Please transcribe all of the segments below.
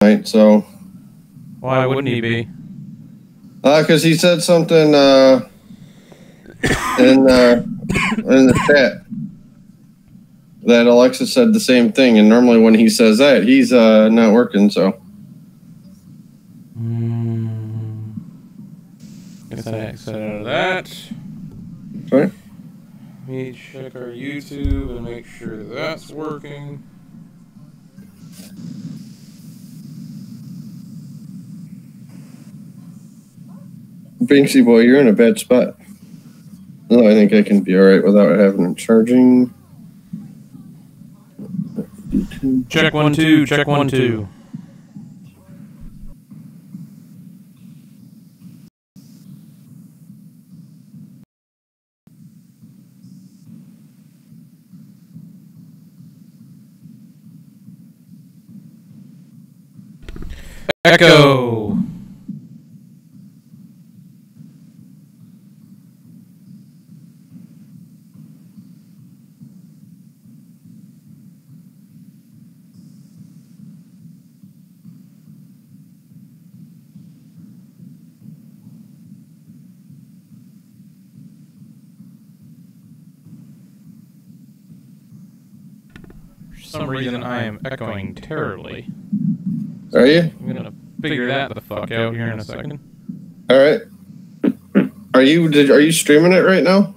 tonight, so. Why wouldn't he be? Because he said something in the chat that Alexa said the same thing, and normally when he says that, he's not working, so. Guess I exit out of that. Sorry? Let me check our YouTube and make sure that's working. Banksy boy, you're in a bad spot. No, I think I can be alright without having it charging. Check 1 2, check 1 2. Echo. For some reason I am echoing terribly. Are you? I'm gonna figure that the fuck out here in a second. Alright. Are you streaming it right now?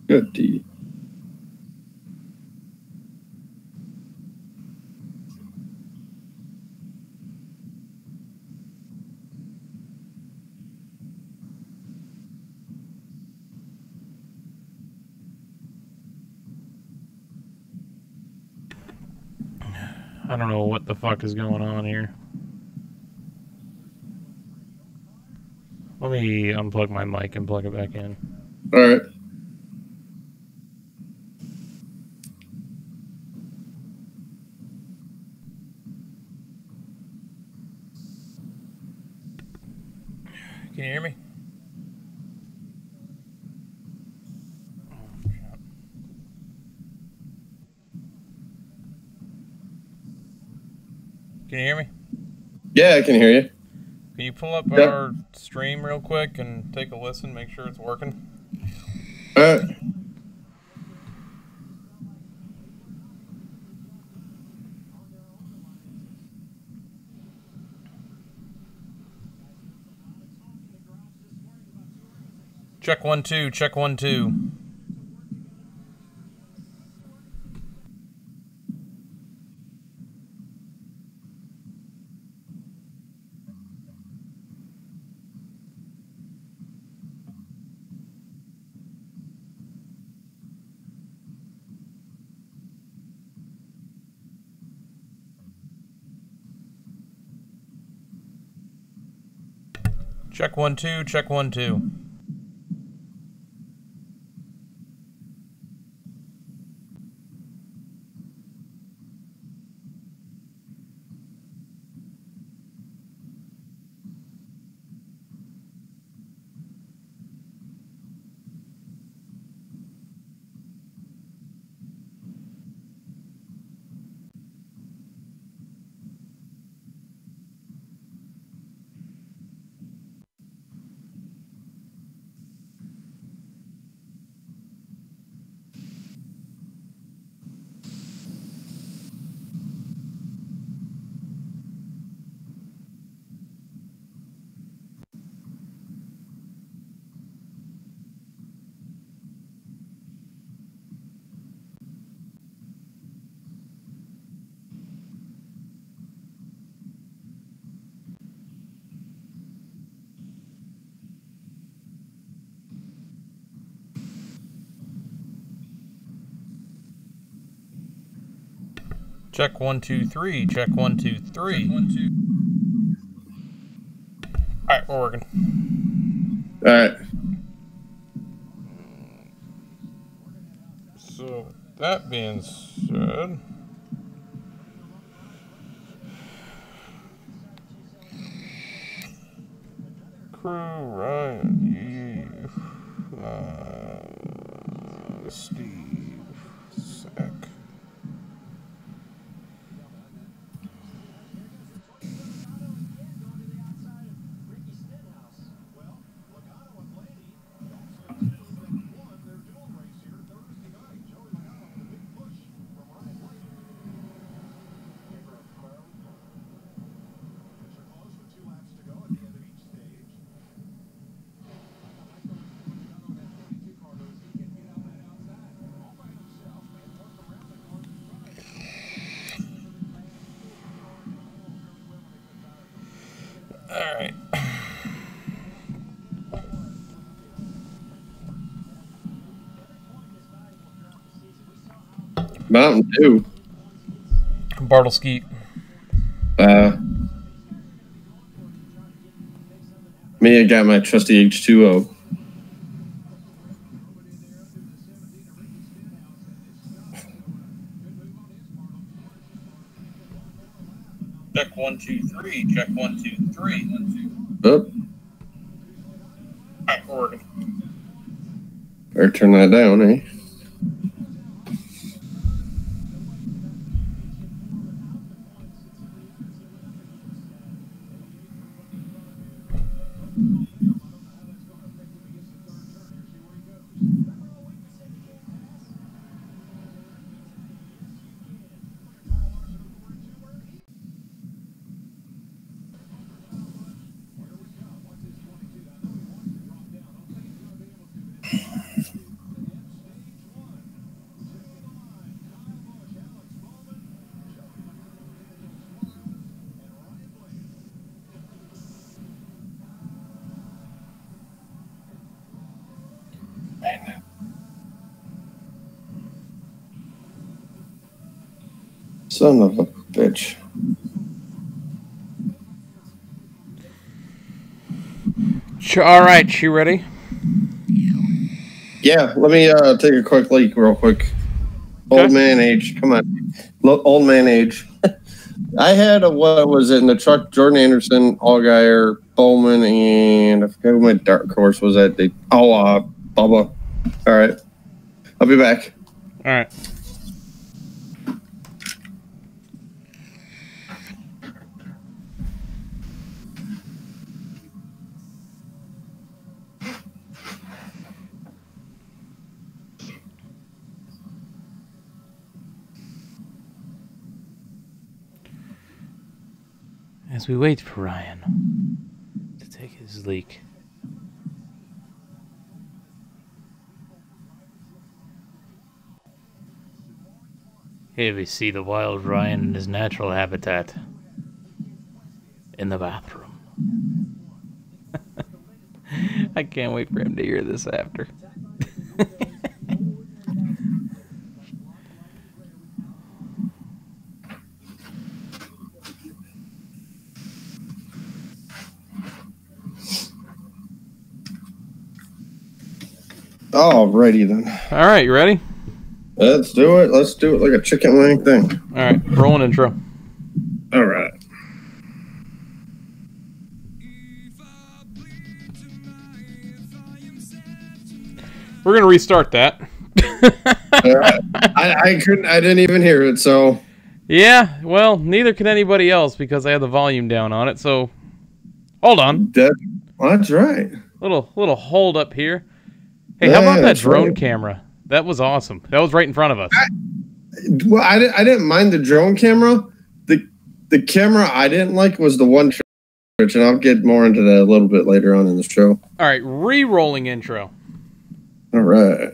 Good D. I don't know what the fuck is going on here. Let me unplug my mic and plug it back in. Alright. Can you hear me? Can you hear me? Yeah, I can hear you. Can you pull up our stream real quick and take a listen, make sure it's working? Alright. Check 1 2, check 1 2. Check 1 2, check 1 2. Check 1 2 3. Check 1 2 3. All right, we're working. All right. So that being said, crew Ryan, Steve, Zach. All right. Mountain Dew. Bartle Skeet. Me, I got my trusty H2O. Check 1 2 3. Check 1 2 3. 1 2. Oh, All right, we're working. better turn that down, eh? Son of a bitch. All right, you ready? Yeah, let me take a quick leak real quick. Okay. Old man age. Come on. Look, old man age. I had what was it in the truck? Jordan Anderson, Allgaier, Bowman, and I forget who my dark horse was at. Bubba. All right. I'll be back. All right. As we wait for Ryan to take his leak. Here we see the wild Ryan in his natural habitat. In the bathroom. I can't wait for him to hear this after. Alrighty then. All right, you ready? Let's do it. Let's do it like a chicken wing thing. All right, rolling intro. All right. We're gonna restart that. I couldn't. I didn't even hear it. So. Yeah, well, neither can anybody else because I have the volume down on it. So, hold on. That's right. Little hold up here. Hey, how about that drone camera? That was awesome. That was right in front of us. I didn't mind the drone camera. The camera I didn't like was the one church, and I'll get more into that a little bit later on in the show. All right, re-rolling intro. All right.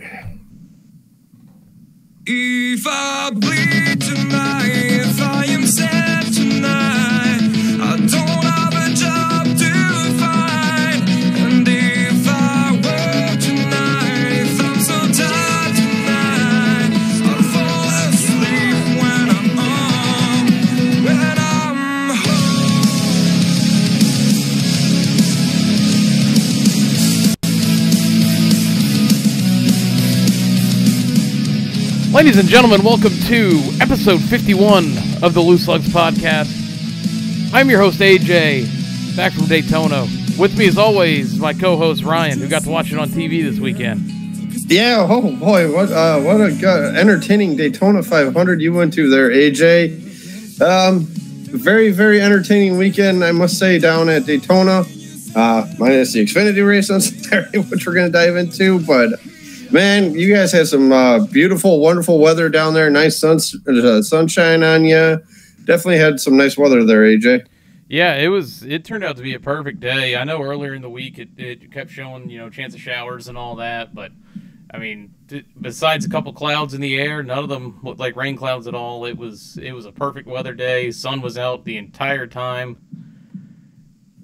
If I bleed tonight, if I am sad tonight, I don't have a job to find. And if I work tonight, if I'm so tired tonight, I'll fall asleep when I'm on. Ladies and gentlemen, welcome to episode 51 of the Loose Lugs podcast. I'm your host, AJ, back from Daytona. With me, as always, my co-host, Ryan, who got to watch it on TV this weekend. Yeah, oh boy, what a entertaining Daytona 500 you went to there, AJ. Very, very entertaining weekend, I must say, down at Daytona. Minus the Xfinity race on Saturday, which we're going to dive into, but... Man, you guys had some beautiful, wonderful weather down there. Nice sunshine on you. Definitely had some nice weather there, AJ. Yeah, it turned out to be a perfect day. I know earlier in the week it kept showing, chance of showers and all that, but I mean, besides a couple clouds in the air, none of them looked like rain clouds at all. It was a perfect weather day. Sun was out the entire time.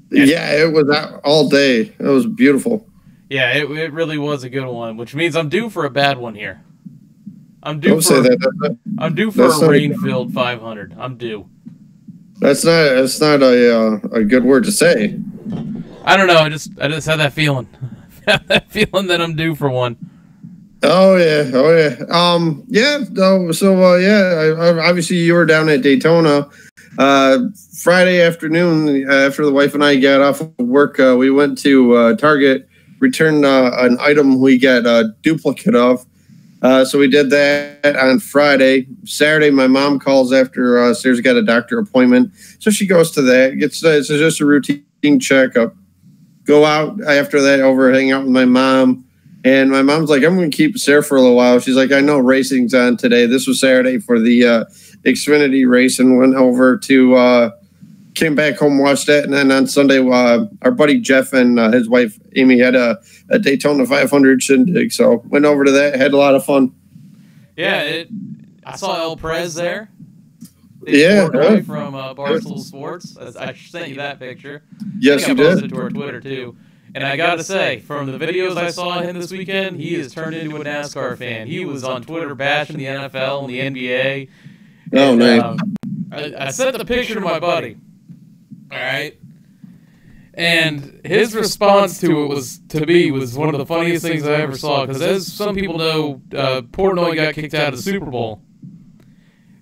Yeah, it was out all day. It was beautiful. Yeah, it really was a good one, which means I'm due for a bad one here. I'm due for a rain-filled 500. I'm due. That's not a good word to say. I don't know. I just had that feeling. That feeling that I'm due for one. Oh yeah. Obviously you were down at Daytona. Friday afternoon, after the wife and I got off of work, we went to Target. Returned an item we got a duplicate of. So we did that on Friday. Saturday, my mom calls after Sarah's got a doctor appointment. So she goes to that. It's just a routine checkup. Go out after that, hang out with my mom. And my mom's like, I'm going to keep Sarah for a little while. She's like, I know racing's on today. This was Saturday for the Xfinity race, and went over to... Came back home, watched that, and then on Sunday, our buddy Jeff and his wife Amy had a Daytona 500 shindig, so went over to that, had a lot of fun. Yeah, I saw El Prez there. Yeah, from Barstool Sports. I sent you that picture. Yes, you did. I posted to our Twitter too. And I gotta say, from the videos I saw of him this weekend, he has turned into a NASCAR fan. He was on Twitter bashing the NFL and the NBA. Oh, nice. I sent the picture to my buddy. All right, and his response to it was one of the funniest things I ever saw. Because as some people know, Portnoy got kicked out of the Super Bowl.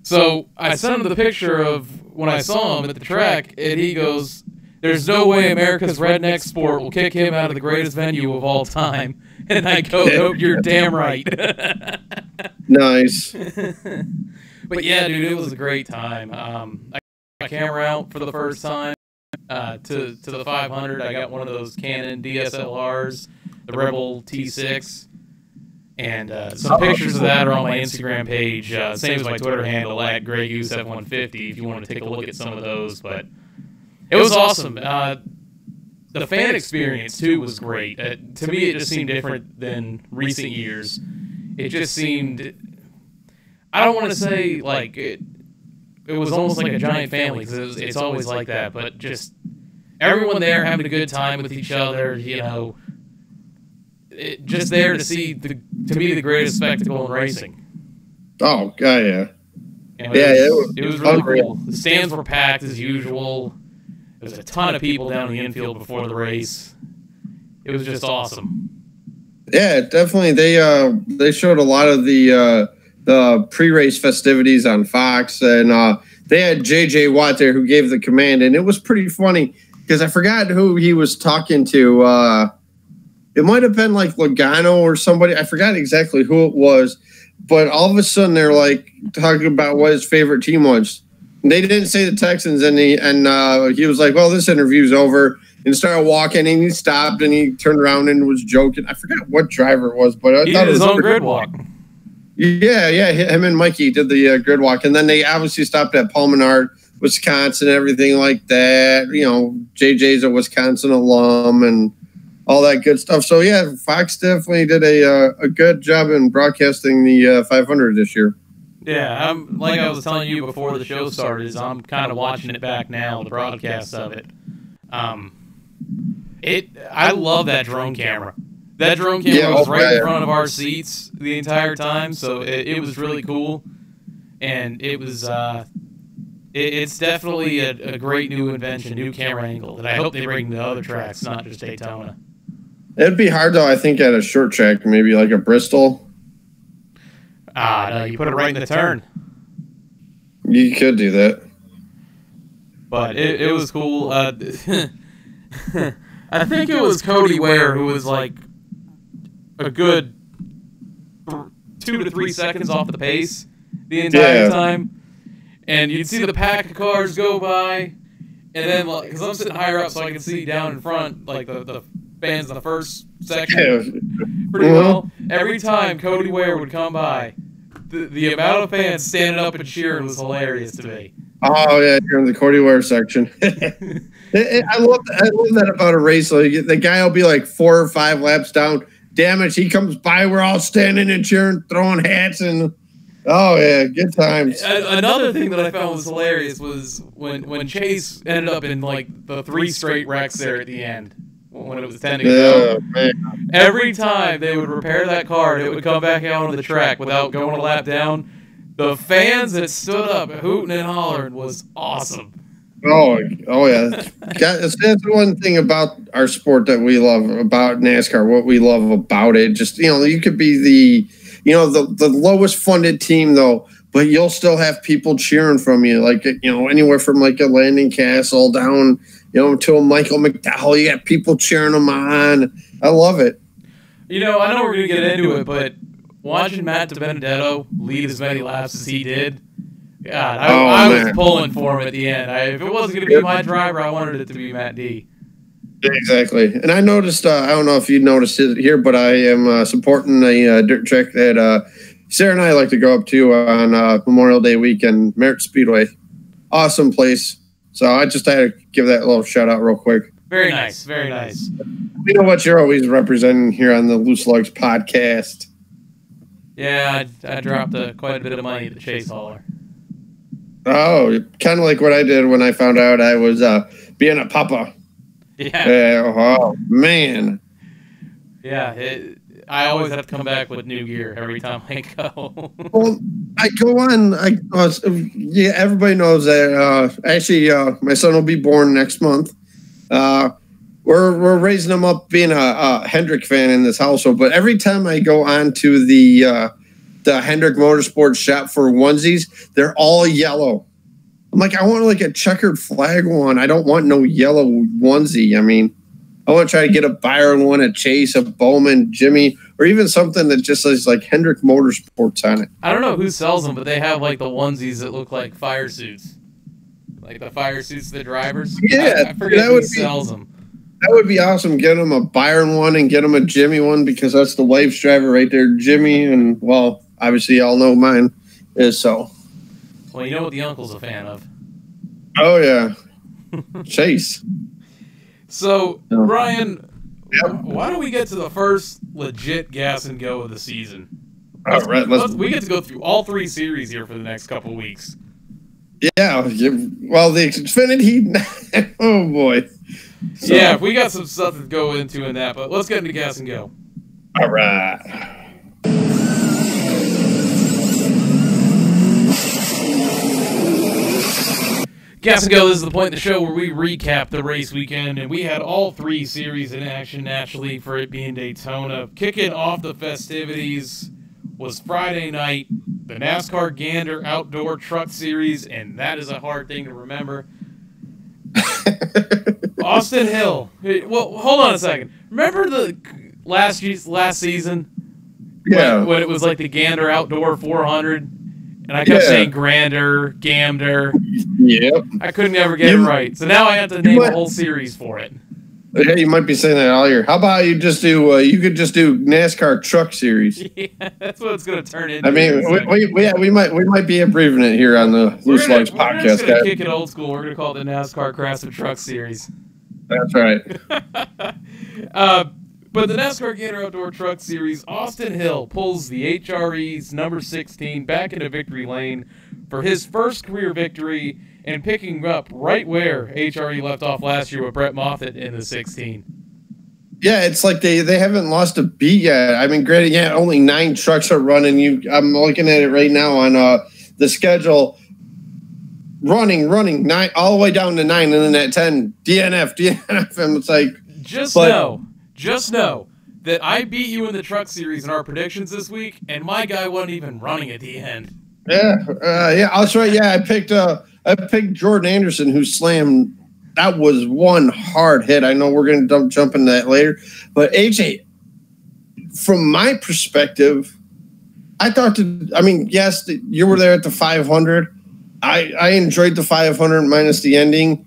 So I sent him the picture of when I saw him at the track, and he goes, "There's no way America's redneck sport will kick him out of the greatest venue of all time." And I go, "Nope, you're damn right." Nice. But yeah, dude, it was a great time. I got my camera out for the first time. To the 500, I got one of those Canon DSLRs, the Rebel T6, and some pictures of that are on my Instagram page, same as my Twitter handle at GrayGooseF150 if you want to take a look at some of those. But it was awesome. The fan experience too was great. To me, it just seemed different than recent years. It just seemed, I don't want to say like it was almost like a giant family, because it's always like that, but just everyone there having a good time with each other, just there to see, to me, the greatest spectacle in racing. Oh, God, yeah. It was really cool. The stands were packed as usual. There was a ton of people down in the infield before the race. It was just awesome. Yeah, definitely. They showed a lot of the pre-race festivities on Fox, and they had J.J. Watt there who gave the command, and it was pretty funny because I forgot who he was talking to. It might have been like Logano or somebody. I forgot exactly who it was, but all of a sudden they're like talking about what his favorite team was. And they didn't say the Texans, and he was like, "Well, this interview's over," and started walking, and he stopped, and he turned around and was joking. I forgot what driver it was, but I thought it was his own grid walk. Yeah, him and Mikey did the grid walk, and then they obviously stopped at Paul Menard, Wisconsin, everything like that. JJ's a Wisconsin alum and all that good stuff. So yeah, Fox definitely did a good job in broadcasting the 500 this year. Yeah, like I was telling you before the show started, I'm kind of watching it back now, the broadcast of it. I love that drone camera. That drone camera was right in front of our seats the entire time, so it was really cool. And it was it's definitely a great new invention, new camera angle that I hope they bring to other tracks, not just Daytona. It'd be hard though, I think, at a short track, maybe like a Bristol. No, you put it right in the turn. You could do that. But it was cool. I think it was Cody Ware who was like a good 2 to 3 seconds off the pace the entire time. And you'd see the pack of cars go by, and then, because I'm sitting higher up so I can see down in front, like the fans in the first section pretty well. Every time Cody Ware would come by, the amount of fans standing up and cheering was hilarious to me. Oh, yeah, you're in the Cody Ware section. I love that about a race. Like, the guy will be like 4 or 5 laps down. Damn it, he comes by, we're all standing and cheering, throwing hats, and oh, yeah, good times. Another thing that I found was hilarious was when Chase ended up in, like, the 3 straight wrecks there at the end, when it was 10 to go. Man. Every time they would repair that car, it would come back out on the track without going a lap down. The fans that stood up hooting and hollering was awesome. Oh yeah. That's one thing about our sport that we love about NASCAR, what we love about it. Just, you could be the lowest funded team, though, but you'll still have people cheering from you, like, anywhere from like a Landon Castle down, to a Michael McDowell. You got people cheering them on. I love it. I know we're going to get into it, but watching Matt DiBenedetto lead as many laps as he did, God, I was pulling for him at the end. If it wasn't going to be my driver, I wanted it to be Matt D. Exactly. And I noticed, I don't know if you noticed it here, but I am supporting a dirt track that Sarah and I like to go up to on Memorial Day weekend, Merritt Speedway. Awesome place. So I just had to give that a little shout out real quick. Very nice. Very nice. You know what you're always representing here on the Loose Lugs podcast. Yeah, I dropped quite a bit of money at the Chase hauler. Oh, kind of like what I did when I found out I was being a papa. Yeah. Oh, man. Yeah, I always have to come back with new gear every time I go. Well, I go on. Everybody knows that. Actually, my son will be born next month. We're raising him up being a Hendrick fan in this household. But every time I go on to the Hendrick Motorsports shop for onesies, they're all yellow. I'm like, I want like a checkered flag one. I don't want no yellow onesie. I mean, I want to try to get a Byron one, a Chase, a Bowman, Jimmy, or even something that just says like Hendrick Motorsports on it. I don't know who sells them, but they have like the onesies that look like fire suits. Like the fire suits of the drivers. Yeah, I forget who sells them. That would be awesome. Get them a Byron one and get them a Jimmy one, because that's the wife's driver right there, Jimmy. And, well, obviously y'all know mine is so. Well, you know what the uncle's a fan of. Oh, yeah. Chase. So, Ryan, why don't we get to the first legit gas and go of the season? All right, we get to go through all 3 series here for the next couple weeks. Yeah. Well, the Xfinity. Oh, boy. So, yeah, we got some stuff to go into in that, but let's get into gas and go. All right. Gas and Go, this is the point in the show where we recap the race weekend, and we had all 3 series in action, naturally, for it being Daytona. Kicking off the festivities was Friday night, the NASCAR Gander Outdoor Truck Series, and that is a hard thing to remember. Austin Hill. Well, hold on a second. Remember the last season? Yeah. When it was like the Gander Outdoor 400? And I kept saying Grander, Gander. Yep. I couldn't ever get it right. So now I have to name a whole series for it. Hey, you might be saying that all year. How about you just do, you could just do NASCAR Truck Series. Yeah, that's what it's going to turn into. I mean, we might be abbreviating it here on the Loose Lugs podcast. We're just going to kick it old school. We're going to call it the NASCAR Craftsman Truck Series. That's right. But the NASCAR Gator Outdoor Truck Series, Austin Hill pulls the HRE's number 16 back into victory lane for his first career victory, and picking up right where HRE left off last year with Brett Moffitt in the 16. Yeah, it's like they haven't lost a beat yet. I mean, granted, only 9 trucks are running. I'm looking at it right now on the schedule. Running 9 all the way down to 9, and then at 10 DNF. And it's like just know that I beat you in the truck series in our predictions this week, and my guy wasn't even running at the end. Yeah, that's right. Yeah, I picked Jordan Anderson, who slammed. That was one hard hit. I know we're going to jump into that later, but AJ, from my perspective, I thought yes, you were there at the 500. I enjoyed the 500 minus the ending.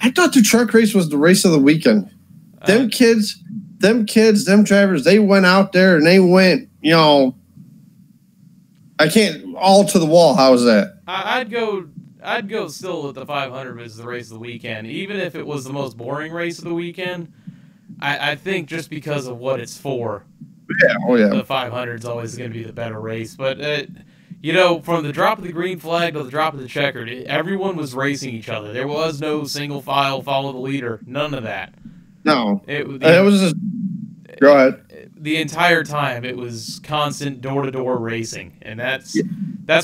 I thought the truck race was the race of the weekend. Them kids, them drivers, they went out there and they went, I can't all to the wall. How was that? I'd go still with the 500 as the race of the weekend, even if it was the most boring race of the weekend. I think just because of what it's for. Yeah, the 500 is always going to be the better race. But, from the drop of the green flag to the drop of the checkered, everyone was racing each other. There was no single file, follow the leader, none of that. No. It was just... Go ahead. The entire time, it was constant door-to-door racing. And that's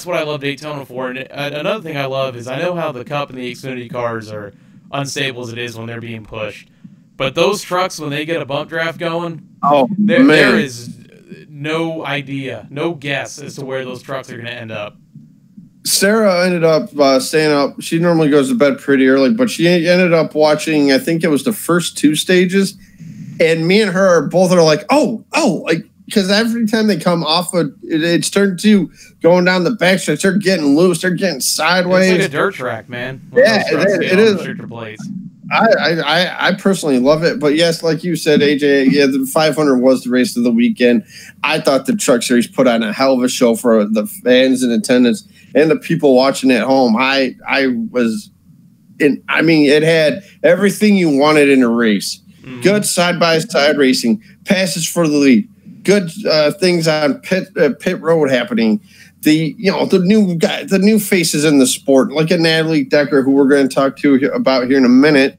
what I love Daytona for. And another thing I love is I know how the Cup and the Xfinity cars are unstable as it is when they're being pushed. But those trucks, when they get a bump draft going, there is no idea, no guess as to where those trucks are going to end up. Sarah ended up staying up. She normally goes to bed pretty early, but she ended up watching, I think it was the first two stages. And me and her both are like, because every time they come off it started to going down the backstretch, they're getting loose, they're getting sideways. It's like a dirt track, man. Yeah, it is. I personally love it, but yes, like you said, AJ, the 500 was the race of the weekend. I thought the Truck Series put on a hell of a show for the fans in attendance and the people watching at home. It had everything you wanted in a race. Mm-hmm. Good side-by-side racing, passes for the lead, good things on pit road happening. The new faces in the sport, like a Natalie Decker, who we're going to talk about here in a minute,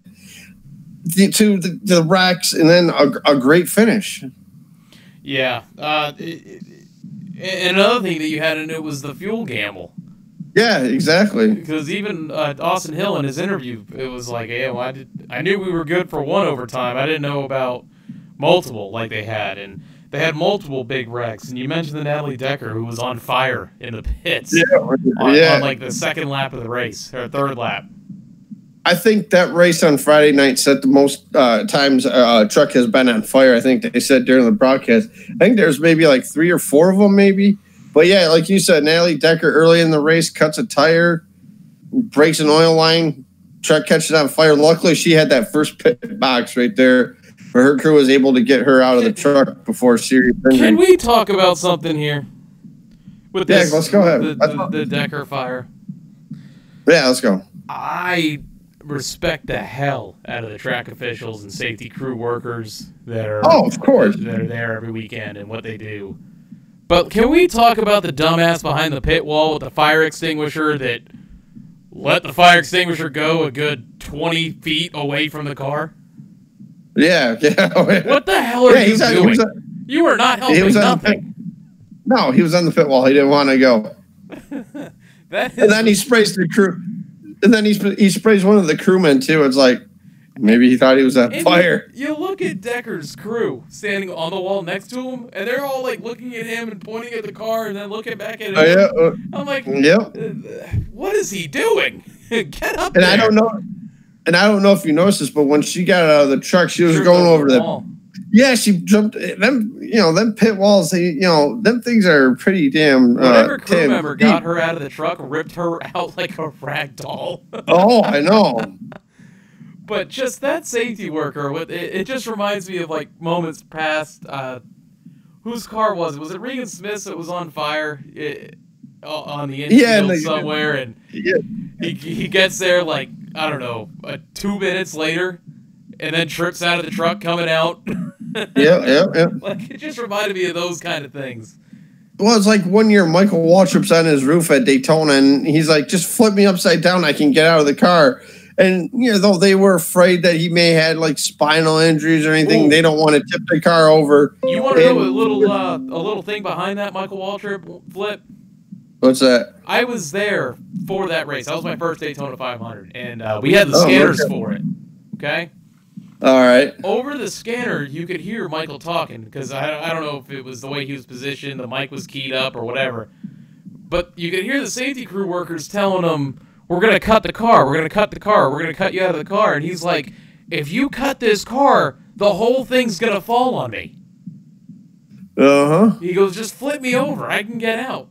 the wrecks, and then a great finish. Yeah. Another thing that you had in it was the fuel gamble. Yeah, exactly. Because even Austin Hill in his interview, it was like, I knew we were good for one overtime. I didn't know about multiple like they had, and they had multiple big wrecks. And you mentioned the Natalie Decker, who was on fire in the pits on like the second lap of the race, or third lap. I think that race on Friday night set the most times a truck has been on fire. I think they said during the broadcast. I think there's maybe like 3 or 4 of them, maybe. But yeah, like you said, Natalie Decker early in the race cuts a tire, breaks an oil line, truck catches on fire. Luckily, she had that first pit box right there, where her crew was able to get her out of the truck before serious injury. Can we talk about something here? With this, let's go ahead. The Decker fire. Yeah, let's go. I respect the hell out of the track officials and safety crew workers that are of course that are there every weekend and what they do. But can we talk about the dumbass behind the pit wall with the fire extinguisher that let the fire extinguisher go a good 20 feet away from the car? Yeah. What the hell are you doing? You are not helping nothing. No, he was on the pit wall. He didn't want to go. And then he sprays the crew. And then he sprays one of the crewmen, too. It's like, maybe he thought he was on fire. You look at Decker's crew standing on the wall next to him, and they're all like looking at him and pointing at the car and then looking back at him. I'm like, what is he doing? Get up there. I don't know if you noticed this, but when she got out of the truck, she was going over the wall. Yeah, she jumped. Them pit walls. Them things are pretty damn. Whatever crew member got her out of the truck ripped her out like a rag doll. Oh, I know. But just that safety worker, it just reminds me of like moments past. Whose car was it? Was it Regan Smith's that was on fire on the infield somewhere? And he gets there like, I don't know, 2 minutes later, and then trips out of the truck coming out. Yeah. Like, it just reminded me of those kind of things. Well, it's like one year Michael Waltrip's on his roof at Daytona, and he's like, just flip me upside down, I can get out of the car. And, though they were afraid that he may have had, like, spinal injuries or anything, they don't want to tip the car over. You want to know a little thing behind that Michael Waltrip flip? What's that? I was there for that race. That was my first Daytona 500, and we had the scanners for it, okay? All right. Over the scanner, you could hear Michael talking because I don't know if it was the way he was positioned, the mic was keyed up or whatever. But you could hear the safety crew workers telling him, "We're gonna cut the car. We're gonna cut the car. We're gonna cut you out of the car." And he's like, "If you cut this car, the whole thing's gonna fall on me." He goes, "Just flip me over. I can get out."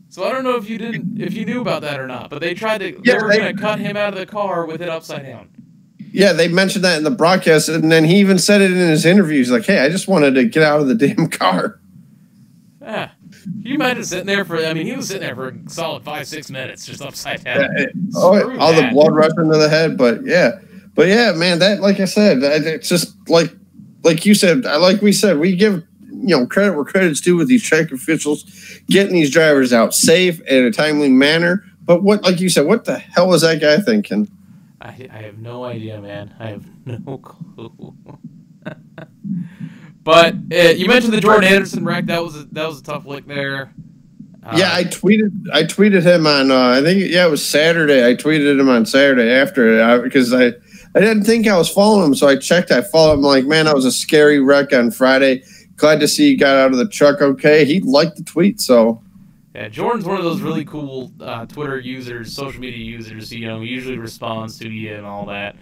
So I don't know if you knew about that or not. But they tried to. They were gonna cut him out of the car with it upside down. Yeah, they mentioned that in the broadcast, and then he even said it in his interview. He's like, "Hey, I just wanted to get out of the damn car." Yeah. You might have sitting there he was sitting there for a solid 5-6 minutes just upside down. All the blood rushing to the head, but yeah, man, that, like I said, it's just like you said, like we said, we give credit where credit's due with these track officials getting these drivers out safe in a timely manner. But what, like you said, what the hell was that guy thinking? I have no idea, man. I have no clue. But you mentioned the Jordan Anderson wreck. That was a tough lick there. Yeah, I tweeted him on. I think it was Saturday. I tweeted him on Saturday after because I didn't think I was following him, so I checked. I followed him. Like, man, that was a scary wreck on Friday. Glad to see he got out of the truck okay. He liked the tweet, so. Yeah, Jordan's one of those really cool Twitter users, social media users. He usually responds to you and all that.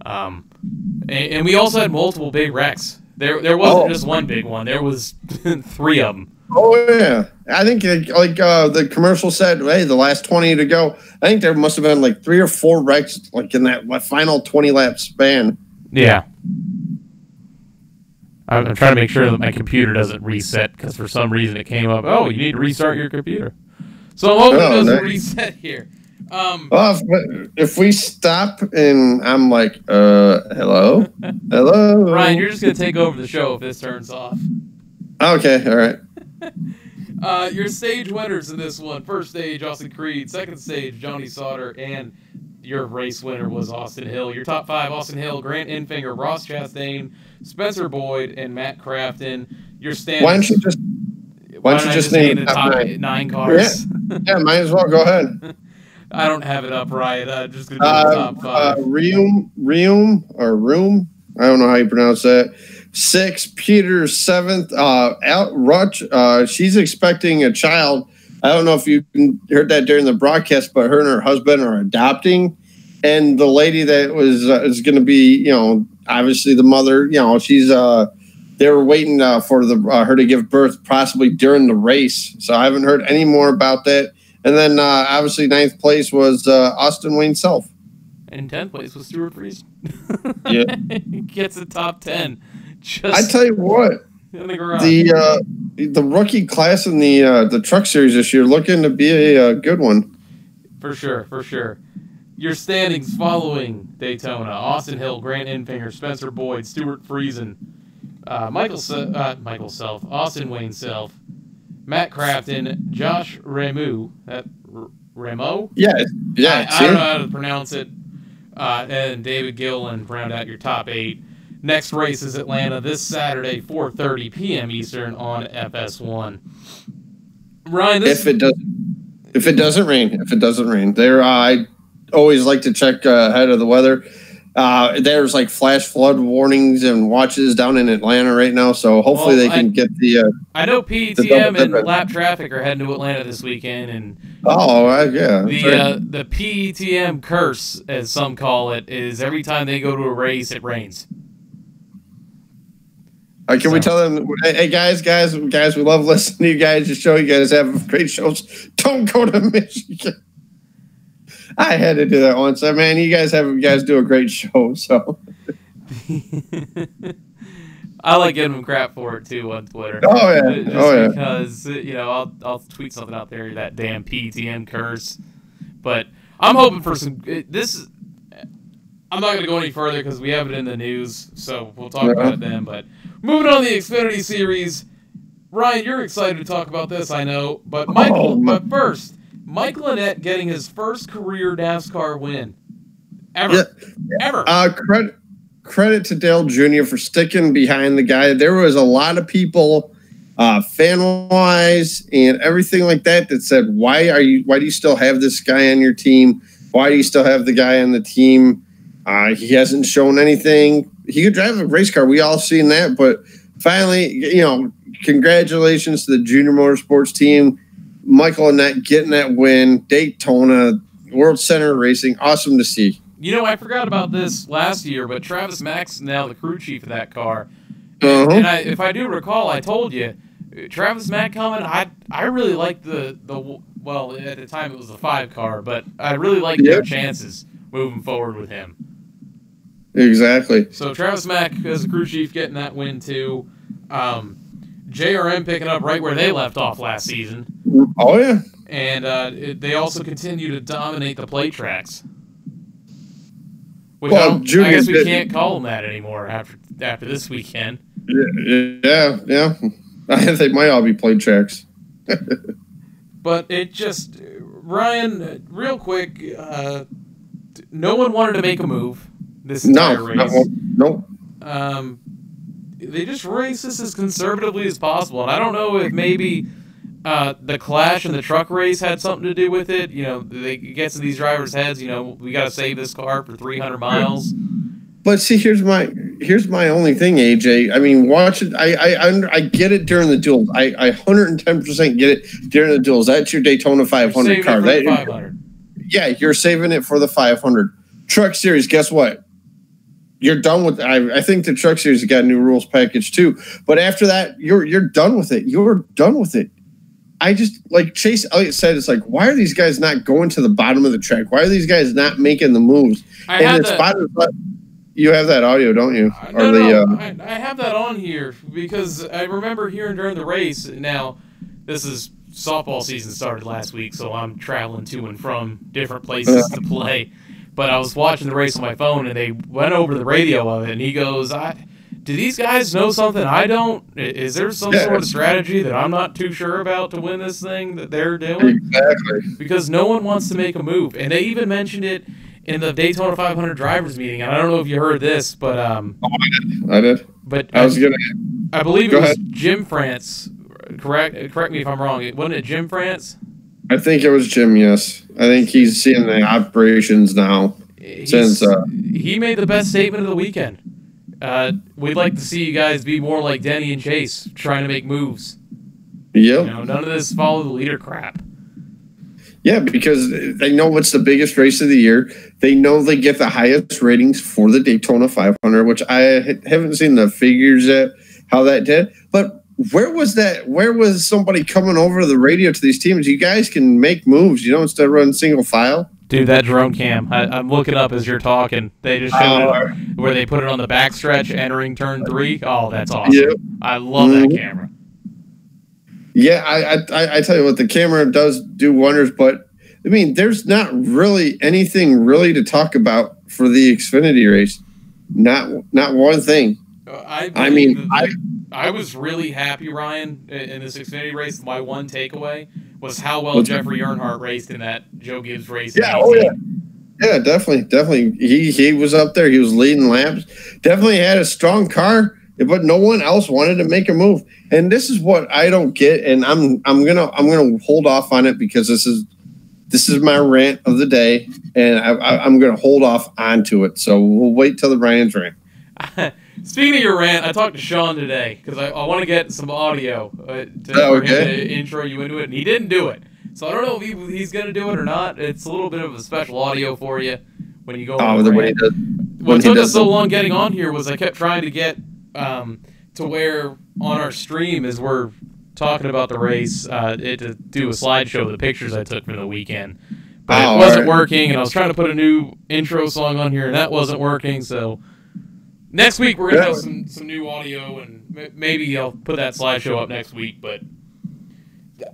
And we also had multiple big wrecks. There wasn't just one big one. There was 3 of them. Oh yeah, I think like the commercial said, hey, the last 20 to go. I think there must have been like 3 or 4 wrecks like in that final 20 lap span. Yeah. I'm trying to make sure that my computer doesn't reset because for some reason it came up, oh, you need to restart your computer. So I'm hoping it doesn't reset here. If we stop and I'm like, hello? Hello? Ryan, you're just going to take over the show if this turns off. Okay, all right. Your stage winners in this one. First stage, Austin Creed. Second stage, Johnny Sauter. And your race winner was Austin Hill. Your top 5, Austin Hill, Grant Enfinger, Ross Chastain, Spencer Boyd, and Matt Crafton. Your standings. Why don't you just name the top 9 cars? Yeah, might as well. Go ahead. I don't have it up right. I'm just going to do the top 5. Room. I don't know how you pronounce that. 6, Peter 7th. Rutch. She's expecting a child. I don't know if you heard that during the broadcast, but her and her husband are adopting. And the lady that was is going to be, obviously the mother. She's. They were waiting for her to give birth, possibly during the race. So I haven't heard any more about that. And then obviously 9th place was Austin Wayne Self. And 10th place was Stuart Friesen. Yeah, he gets a top 10. I tell you what, the rookie class in the truck series this year looking to be a good one. For sure. Your standings following Daytona: Austin Hill, Grant Enfinger, Spencer Boyd, Stuart Friesen, Michael Self, Austin Wayne Self, Matt Crafton, Josh Remo. Remo? Yeah. I don't know how to pronounce it. And David Gillen round out your top 8. Next race is Atlanta this Saturday, 4:30 p.m. Eastern on FS1. Ryan, if it doesn't rain, there I always like to check ahead of the weather. There's like flash flood warnings and watches down in Atlanta right now, so hopefully they can get the. I know PETM and lap traffic are heading to Atlanta this weekend, and the PETM curse, as some call it, is every time they go to a race, it rains. Can we tell them, hey guys, we love listening to you guys. Just show you guys have great shows. Don't go to Michigan. I had to do that once. Man, you guys do a great show. So I like giving them crap for it too on Twitter. Oh yeah, because I'll tweet something out there, that damn PTM curse. But I'm hoping for some. I'm not going to go any further because we have it in the news, so we'll talk about it then. But moving on to the Xfinity Series, Ryan, you're excited to talk about this, I know. But but first, Mike Lynette getting his first career NASCAR win ever. Credit to Dale Jr. for sticking behind the guy. There was a lot of people, fan-wise and everything like that said, why do you still have this guy on your team? Why do you still have the guy on the team? He hasn't shown anything. He could drive a race car. We all seen that, but finally, congratulations to the Junior Motorsports team. Michael Annett getting that win. Daytona, World Center Racing. Awesome to see. I forgot about this last year, but Travis Mack's now the crew chief of that car. And if I do recall, I told you, Travis Mack coming, I really like well, at the time it was the 5 car, but I really like their chances moving forward with him. Exactly. So Travis Mack as a crew chief getting that win too. JRM picking up right where they left off last season. Oh yeah. And they also continue to dominate the plate tracks. Which Well, I guess we can't call them that anymore after this weekend. Yeah. They might all be plate tracks. But it just, Ryan, real quick, no one wanted to make a move this entire race. No. They just raced this as conservatively as possible. And I don't know if maybe the clash in the truck race had something to do with it. It gets in these drivers' heads, we got to save this car for 300 miles. But see, here's my only thing, AJ. I mean, watch it. I get it during the duels. I 110% get it during the duels. That's your Daytona 500 car. 500. Yeah, you're saving it for the 500. Truck Series, guess what? You're done with. I think the Truck Series got a new rules package too. But after that, you're done with it. You're done with it. I just, like Chase Elliott said, it's like, why are these guys not going to the bottom of the track? Why are these guys not making the moves? You have that audio, don't you? I have that on here because I remember hearing during the race. Now, this is softball season started last week, so I'm traveling to and from different places to play. But I was watching the race on my phone, and they went over the radio of it, and he goes, do these guys know something I don't? Is there some sort of strategy that I'm not too sure about to win this thing that they're doing? Exactly. Because no one wants to make a move. And they even mentioned it in the Daytona 500 drivers meeting. And I don't know if you heard this, but I did. But I believe it was Jim France. Correct me if I'm wrong. Wasn't it Jim France? I think it was Jim, yes. I think he's seeing the operations now. He made the best statement of the weekend. We'd like to see you guys be more like Denny and Chase, trying to make moves. Yep. None of this follow the leader crap. Yeah, because they know what's the biggest race of the year. They know they get the highest ratings for the Daytona 500, which I haven't seen the figures yet, how that did. But where was that? Where was somebody coming over the radio to these teams? You guys can make moves, instead of running single file. Dude, that drone cam, I'm looking up as you're talking. They just showed it where they put it on the backstretch entering turn 3. Oh, that's awesome. Yep. I love that camera. Yeah, I tell you what, the camera does do wonders, but I mean, there's not really anything really to talk about for the Xfinity race. Not one thing. I was really happy, Ryan, in this Xfinity race. My one takeaway was how well Jeffrey Earnhardt raced in that Joe Gibbs race. Yeah, definitely. He was up there. He was leading laps. Definitely had a strong car, but no one else wanted to make a move. And this is what I don't get. And I'm gonna hold off on it because this is my rant of the day, and I'm gonna hold off onto it. So we'll wait till the Ryan's rant. Speaking of your rant, I talked to Sean today because I want to get some audio for him to intro you into it, and he didn't do it. So I don't know if he's going to do it or not. It's a little bit of a special audio for you when you go on the rant. What took us so long getting on here was I kept trying to get to where on our stream as we're talking about the race to do a slideshow of the pictures I took from the weekend. But it wasn't working, and I was trying to put a new intro song on here, and that wasn't working, so... Next week, we're going to have some new audio, and maybe I'll put that slideshow up next week, but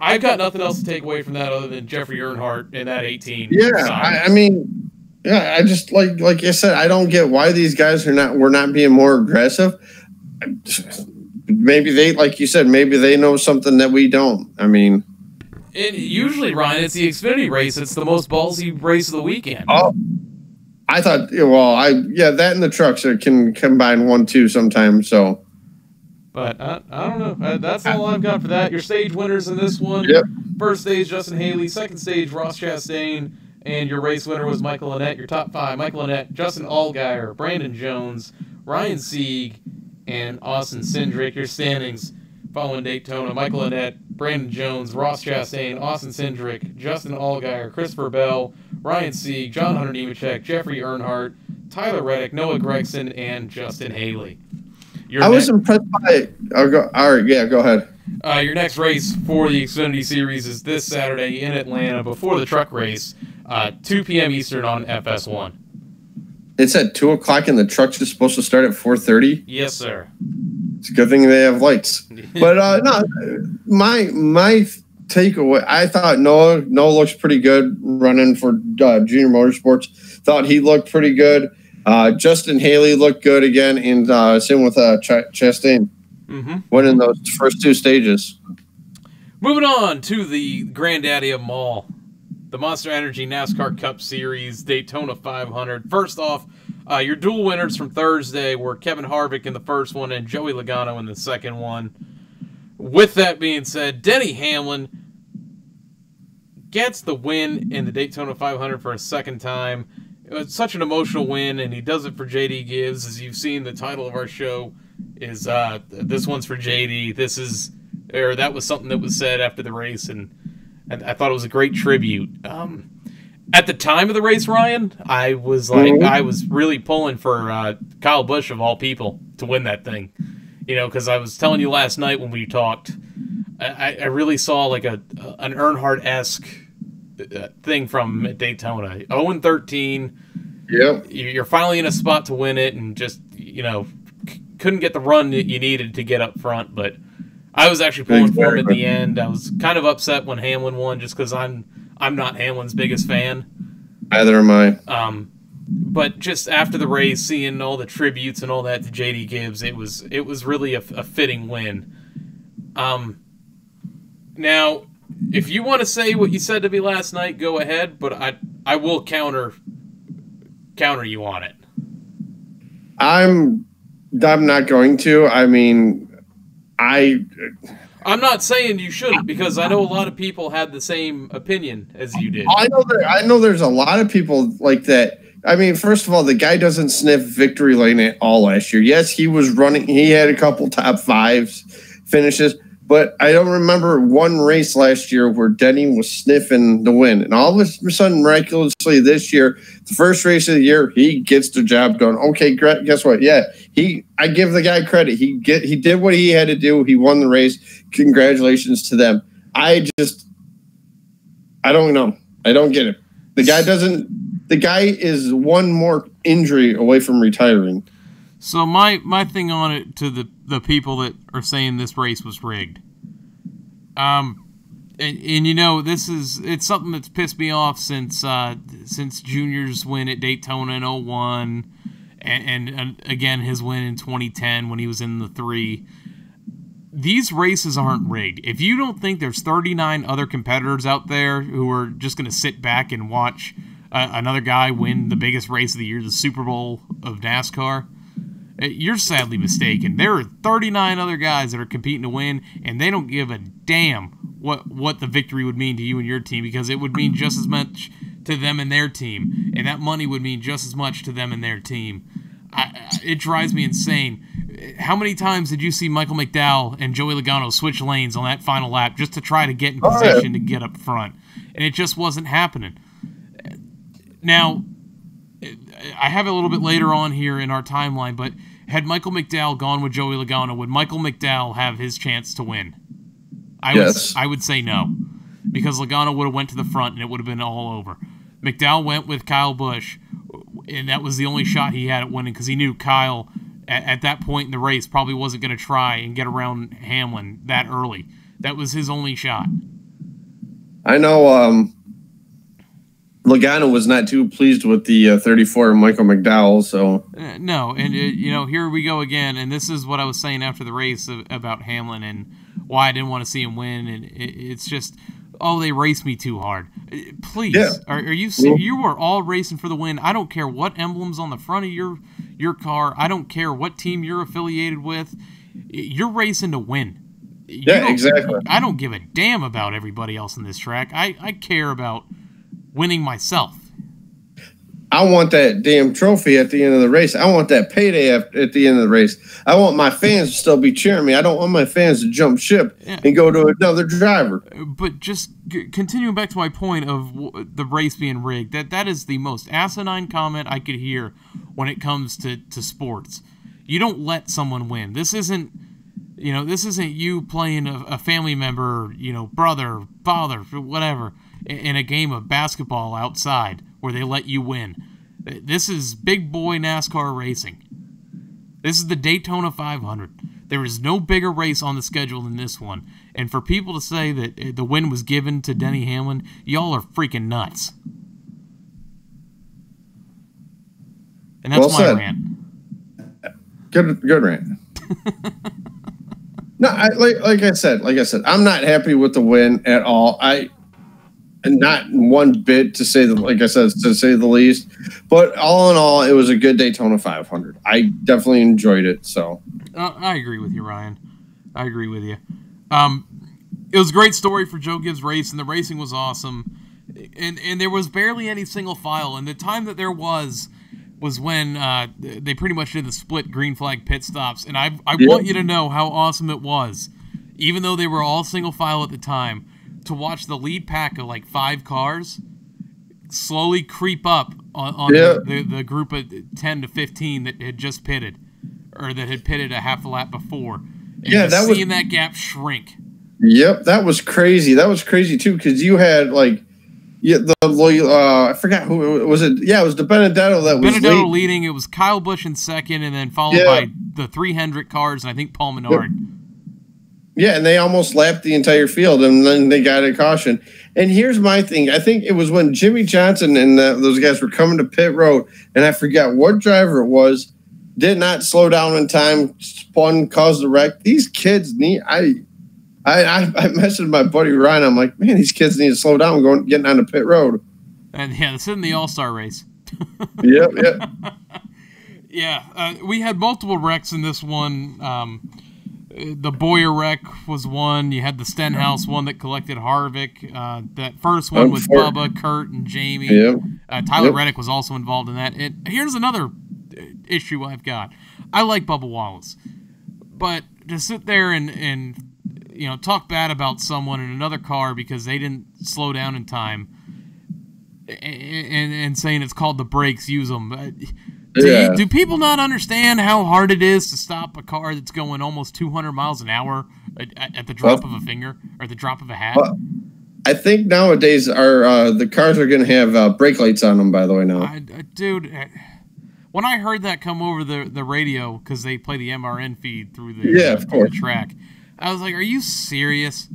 I've got nothing else to take away from that other than Jeffrey Earnhardt in that 18. Yeah, I just, like I said, I don't get why these guys were not being more aggressive. Maybe they, like you said, maybe they know something that we don't. I mean... And usually, Ryan, it's the Xfinity race. It's the most ballsy race of the weekend. Oh, I thought, that and the trucks can combine 1-2 sometimes. So, but I don't know. That's all I've got for that. Your stage winners in this one. Yep. First stage, Justin Haley. Second stage, Ross Chastain. And your race winner was Michael Annett. Your top 5, Michael Annett, Justin Allgaier, Brandon Jones, Ryan Sieg, and Austin Cindric. Your standings following Daytona: Michael Annett, Brandon Jones, Ross Chastain, Austin Cindric, Justin Allgaier, Christopher Bell, Ryan Sieg, John Hunter Nemechek, Jeffrey Earnhardt, Tyler Reddick, Noah Gragson, and Justin Haley. I was impressed by. All right, yeah, go ahead. Your next race for the Xfinity Series is this Saturday in Atlanta before the truck race, 2 p.m. Eastern on FS1. It's at 2 o'clock, and the truck's just supposed to start at 4:30. Yes, sir. It's a good thing they have lights. But no, my takeaway, I thought Noah looks pretty good running for Junior Motorsports. Thought he looked pretty good. Justin Haley looked good again, and same with Chastain. Winning those first 2 stages. Moving on to the granddaddy of them all, the Monster Energy NASCAR Cup Series Daytona 500. First off, your dual winners from Thursday were Kevin Harvick in the first one and Joey Logano in the second one. With that being said, Denny Hamlin gets the win in the Daytona 500 for a second time. It was such an emotional win, and he does it for JD Gibbs. As you've seen, the title of our show is this one's for JD. That was something that was said after the race, and I thought it was a great tribute. At the time of the race, Ryan, I was really pulling for Kyle Busch of all people to win that thing. Because I was telling you last night when we talked, I really saw like an Earnhardt-esque thing from Daytona. 0-13. Yep. You're finally in a spot to win it, and just couldn't get the run that you needed to get up front. But I was actually pulling for him at the end. I was kind of upset when Hamlin won, just because I'm not Hamlin's biggest fan. Neither am I. But just after the race, seeing all the tributes and all that to JD Gibbs, it was really a fitting win. Now, if you want to say what you said to me last night, go ahead. But I will counter you on it. I'm not going to. I mean, I'm not saying you shouldn't, because I know a lot of people had the same opinion as you did. I know there's a lot of people like that. I mean, first of all, the guy doesn't sniff victory lane at all last year. Yes, he was running. He had a couple top 5s finishes, but I don't remember one race last year where Denny was sniffing the win. And all of a sudden, miraculously this year, the first race of the year, he gets the job done. Okay, guess what? Yeah, I give the guy credit. He did what he had to do. He won the race. Congratulations to them. I don't know. I don't get it. The guy is one more injury away from retiring. So my thing on it to the people that are saying this race was rigged. And it's something that's pissed me off since Junior's win at Daytona in 2001 and again his win in 2010 when he was in the 3. These races aren't rigged. If you don't think there's 39 other competitors out there who are just going to sit back and watch another guy win the biggest race of the year, the Super Bowl of NASCAR, you're sadly mistaken. There are 39 other guys that are competing to win, and they don't give a damn what the victory would mean to you and your team, because it would mean just as much to them and their team, and that money would mean just as much to them and their team. It drives me insane. How many times did you see Michael McDowell and Joey Logano switch lanes on that final lap just to try to get in position to get up front? And it just wasn't happening. Now, I have it a little bit later on here in our timeline, but had Michael McDowell gone with Joey Logano, would Michael McDowell have his chance to win? I would say no, because Logano would have went to the front and it would have been all over. McDowell went with Kyle Busch, and that was the only shot he had at winning, because he knew Kyle at that point in the race probably wasn't going to try and get around Hamlin that early. That was his only shot. I know Logano was not too pleased with the 34 Michael McDowell, so... No, and here we go again, and this is what I was saying after the race about Hamlin and why I didn't want to see him win, and it's just... Oh, they raced me too hard. Please, yeah. Are you serious? You are all racing for the win. I don't care what emblem's on the front of your car. I don't care what team you're affiliated with. You're racing to win. Yeah, exactly. I don't give a damn about everybody else on this track. I care about winning myself. I want that damn trophy at the end of the race. I want that payday at the end of the race. I want my fans to still be cheering me. I don't want my fans to jump ship and go to another driver. But just continuing back to my point of the race being rigged, that is the most asinine comment I could hear when it comes to sports. You don't let someone win. This isn't you playing a family member, brother, father, whatever, in a game of basketball outside where they let you win. This is big boy NASCAR racing. This is the Daytona 500. There is no bigger race on the schedule than this one. And for people to say that the win was given to Denny Hamlin, y'all are freaking nuts. And that's my rant. Good rant. No, like I said, I'm not happy with the win at all. Not one bit to say the least. But all in all, it was a good Daytona 500. I definitely enjoyed it. So I agree with you, Ryan. I agree with you. It was a great story for Joe Gibbs' race, and the racing was awesome. And there was barely any single file. And the time that there was when they pretty much did the split green flag pit stops. And I want you to know how awesome it was, even though they were all single file at the time, to watch the lead pack of like 5 cars slowly creep up on the group of 10 to 15 that had just pitted, or that had pitted a half a lap before. And seeing that gap shrink. Yep, that was crazy. That was crazy too, because you had I forgot who was it. Yeah, it was the Benedetto that was leading. It was Kyle Busch in second, and then followed by the 3 Hendrick cars, and I think Paul Menard. Yep. Yeah, and they almost lapped the entire field, and then they got a caution. And here's my thing. I think it was when Jimmy Johnson and those guys were coming to pit road, and I forgot what driver it was, did not slow down in time, spun, caused a wreck. These kids need – I messaged my buddy Ryan. I'm like, man, these kids need to slow down getting on the pit road. And this isn't the All-Star race. Yep. Yeah, we had multiple wrecks in this one. The Boyer wreck was one. You had the Stenhouse one that collected Harvick. That first one was Bubba, Kurt, and Jamie. Yep. Tyler Reddick was also involved in that. And here's another issue I've got. I like Bubba Wallace, but to sit there and talk bad about someone in another car because they didn't slow down in time, and saying it's called the brakes, use them. Do people not understand how hard it is to stop a car that's going almost 200 miles an hour at the drop of a finger or the drop of a hat? Well, I think nowadays the cars are going to have brake lights on them, by the way, now. Dude, when I heard that come over the radio, because they play the MRN feed through the track, I was like, are you serious?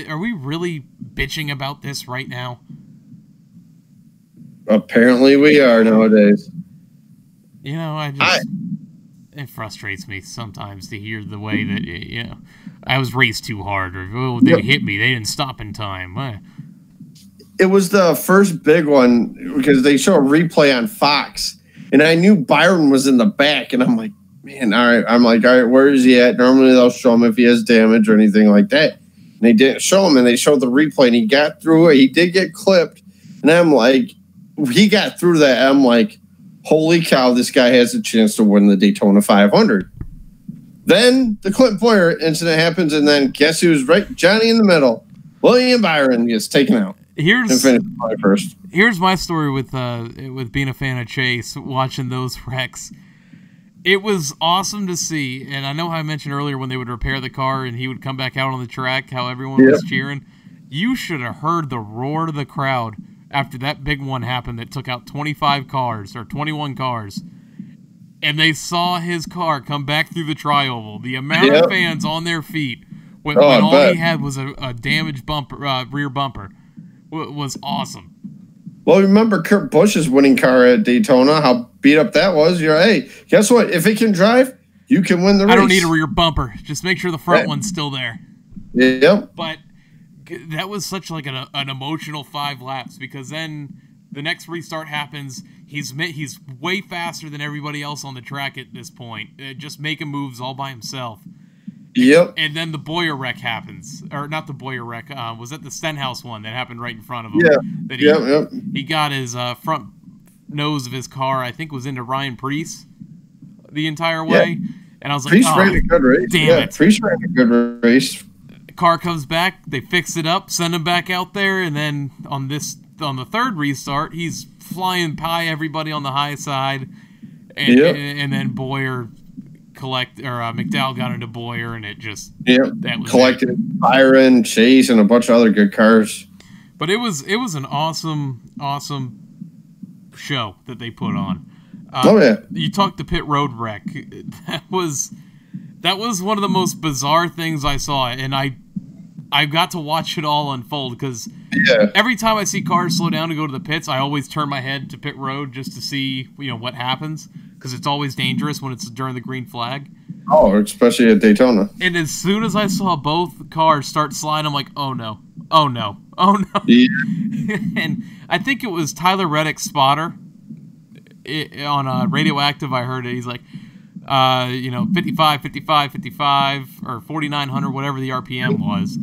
Are we really bitching about this right now? Apparently we are nowadays. It frustrates me sometimes to hear the way that, I was raced too hard, or they hit me, they didn't stop in time. It was the first big one because they show a replay on Fox, and I knew Byron was in the back, and I'm like, man, all right. I'm like, all right, where is he at? Normally they'll show him if he has damage or anything like that. And they didn't show him, and they showed the replay, and he got through it. He did get clipped, and I'm like, he got through that. I'm like, holy cow, this guy has a chance to win the Daytona 500. Then the Clint Boyer incident happens, and then guess who's right? Johnny in the middle. William Byron gets taken out. Here's my story with being a fan of Chase, watching those wrecks. It was awesome to see, and I know how I mentioned earlier when they would repair the car and he would come back out on the track, how everyone was cheering. You should have heard the roar of the crowd after that big one happened that took out 25 cars or 21 cars, and they saw his car come back through the tri-oval. The amount of fans on their feet when all he had was a damaged bumper, rear bumper, was awesome. Well, remember Kurt Busch's winning car at Daytona, how beat up that was? Hey, guess what? If it can drive, you can win the race. I don't need a rear bumper. Just make sure the front one's still there. Yep. But that was such like an emotional 5 laps, because then the next restart happens. He's way faster than everybody else on the track at this point, just making moves all by himself. Yep. And then the Boyer wreck happens, or not the Boyer wreck. Was that the Stenhouse one that happened right in front of him? Yeah. That he got his front nose of his car, I think, was into Ryan Preece the entire way. And I was like, Preece ran a good race. Damn it. Preece ran a good race. Car comes back, they fix it up, send him back out there, and then on the third restart, he's flying by everybody on the high side, and then Boyer McDowell got into Boyer, and it just that was collected Byron, Chase, and a bunch of other good cars. But it was an awesome show that they put on. You talked the pit road wreck. That was one of the most bizarre things I saw, and I got to watch it all unfold because every time I see cars slow down to go to the pits, I always turn my head to pit road just to see what happens, because it's always dangerous when it's during the green flag. Oh, especially at Daytona. And as soon as I saw both cars start sliding, I'm like, oh no, oh no, oh no. Yeah. And I think it was Tyler Reddick's spotter on Radioactive. I heard it. He's like, 55, 55, 55, or 4,900, whatever the RPM was.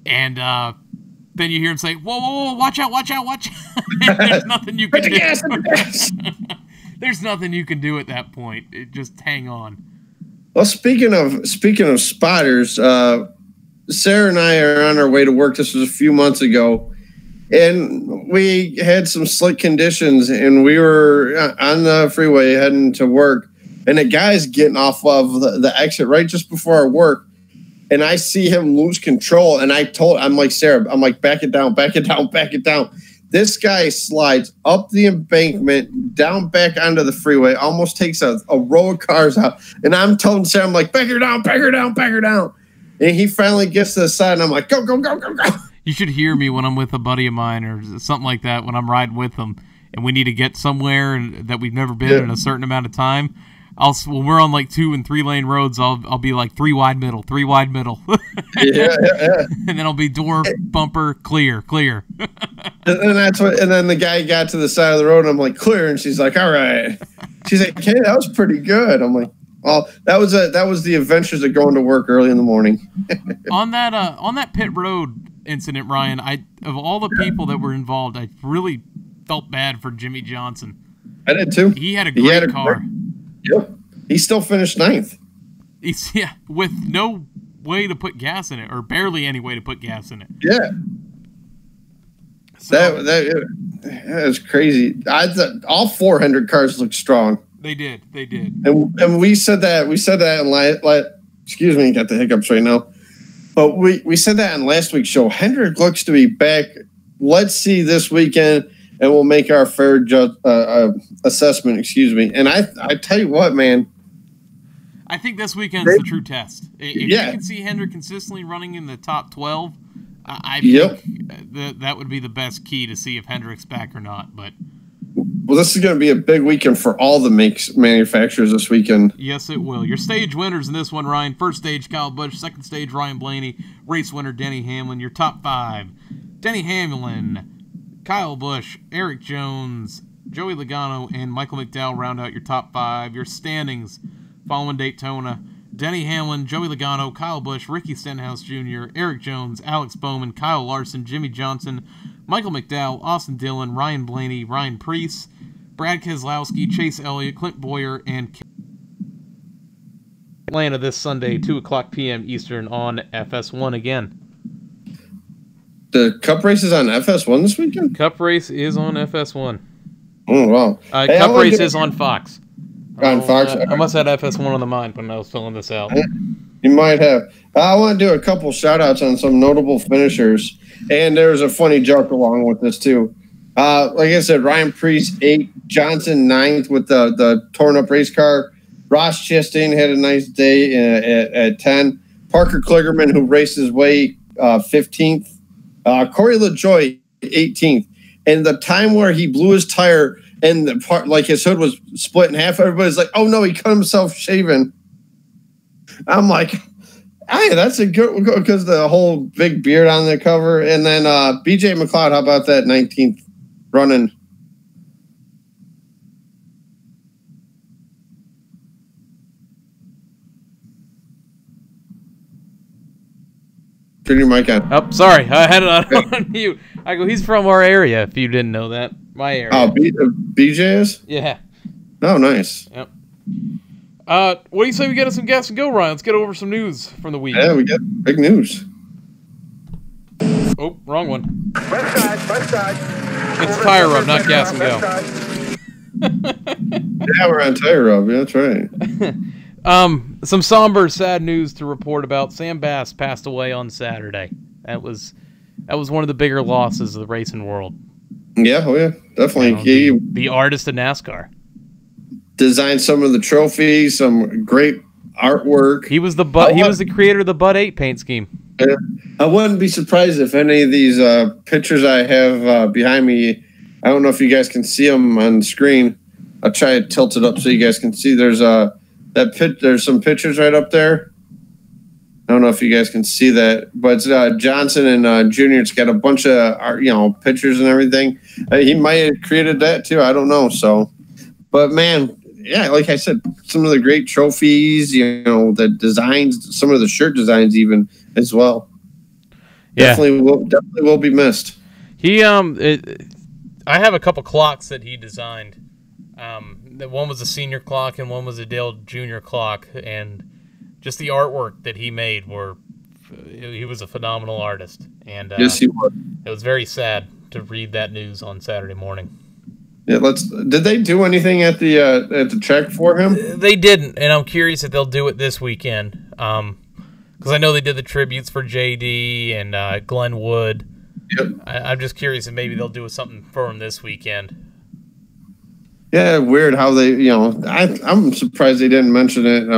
And then you hear him say, whoa, whoa, whoa, watch out, watch out, watch out. There's nothing you can do. There's nothing you can do at that point. Just hang on. Well, speaking of spotters, Sarah and I are on our way to work. This was a few months ago. And we had some slick conditions, and we were on the freeway heading to work. And a guy's getting off of the exit right just before our work. And I see him lose control. And I'm like, Sarah, back it down, back it down, back it down. This guy slides up the embankment, down back onto the freeway, almost takes a row of cars out. And I'm telling Sarah, I'm like, back her down, back her down, back her down. And he finally gets to the side, and I'm like, go, go, go, go, go. You should hear me when I'm with a buddy of mine or something like that, when I'm riding with them, and we need to get somewhere that we've never been in a certain amount of time. When we're on like 2 and 3 lane roads, I'll be like 3 wide middle. Yeah. And then I'll be door, bumper, clear. And then the guy got to the side of the road, and I'm like, clear. And she's like, all right. She's like, okay, that was pretty good. I'm like, well, that was the adventures of going to work early in the morning. on that pit road incident, Ryan, of all the people that were involved, I really felt bad for Jimmy Johnson. I did too. He had a great car. Yep. He still finished 9th. With no way to put gas in it, or barely any way to put gas in it. Yeah. So, that was crazy. I thought all 400 cars looked strong. They did. And we said that in excuse me, got the hiccups right now. But we said that in last week's show. Hendrick looks to be back. Let's see this weekend, and we'll make our fair assessment. Excuse me. And I tell you what, man. I think this weekend's the true test. If you can see Hendrick consistently running in the top 12, I think that would be the best key to see if Hendrick's back or not. But well, this is going to be a big weekend for all the manufacturers this weekend. Yes, it will. Your stage winners in this one, Ryan. First stage, Kyle Busch. Second stage, Ryan Blaney. Race winner, Denny Hamlin. Your top 5: Denny Hamlin, Kyle Busch, Eric Jones, Joey Logano, and Michael McDowell round out your top 5. Your standings following Daytona: Denny Hamlin, Joey Logano, Kyle Busch, Ricky Stenhouse Jr., Eric Jones, Alex Bowman, Kyle Larson, Jimmy Johnson, Michael McDowell, Austin Dillon, Ryan Blaney, Ryan Preece, Brad Keselowski, Chase Elliott, Clint Boyer, and Atlanta this Sunday, 2 o'clock p.m. Eastern on FS1 again. The Cup race is on FS1 this weekend? Cup race is on FS1. Oh, wow. Cup race is on Fox. On Fox? I must have had FS1 on the mind when I was filling this out. You might have. I want to do a couple shout-outs on some notable finishers. And there's a funny joke along with this, too. Like I said, Ryan Preece, 8th. Johnson, 9th with the torn-up race car. Ross Chastain had a nice day at 10. Parker Kligerman, who raced his way, 15th. Corey LaJoie, 18th. And the time where he blew his tire and the part, like his hood was split in half, everybody's like, oh, no, he cut himself shaving. I'm like, hey, that's a good, because the whole big beard on the cover. And then BJ McLeod, how about that 19th running? Turn your mic on. Oh, sorry. I had it on mute. I go, he's from our area, if you didn't know that. My area. Oh, BJ is? Yeah. Oh, nice. Yep. What do you say we get us some gas and go, Ryan? Let's get over some news from the week. Yeah, we got big news. Oh, wrong one. West side. It's tire rub, not gas and go. Yeah, we're on tire rub. Yeah, that's right. Some somber, sad news to report about. Sam Bass passed away on Saturday. That was one of the bigger losses of the racing world. Yeah, oh yeah, definitely. The artist of NASCAR. Designed some of the trophies, some great artwork. He was the creator of the Bud 8 paint scheme. Yeah. I wouldn't be surprised if any of these pictures I have behind me, I don't know if you guys can see them on the screen. I'll try to tilt it up so you guys can see. There's some pictures right up there. I don't know if you guys can see that, but Johnson and Junior, it's got a bunch of pictures and everything. He might have created that too. I don't know. So, but man, yeah, like I said, some of the great trophies, the designs, some of the shirt designs even as well. Yeah. Definitely will be missed. He I have a couple clocks that he designed. One was a senior clock and one was a Dale Junior clock, and just the artwork that he made he was a phenomenal artist. And yes, he was. It was very sad to read that news on Saturday morning. Yeah, did they do anything at the track for him? They didn't, and I'm curious if they'll do it this weekend. Because I know they did the tributes for JD and Glenn Wood. Yep. I'm just curious if maybe they'll do something for him this weekend. Yeah, weird how they, I'm surprised they didn't mention it,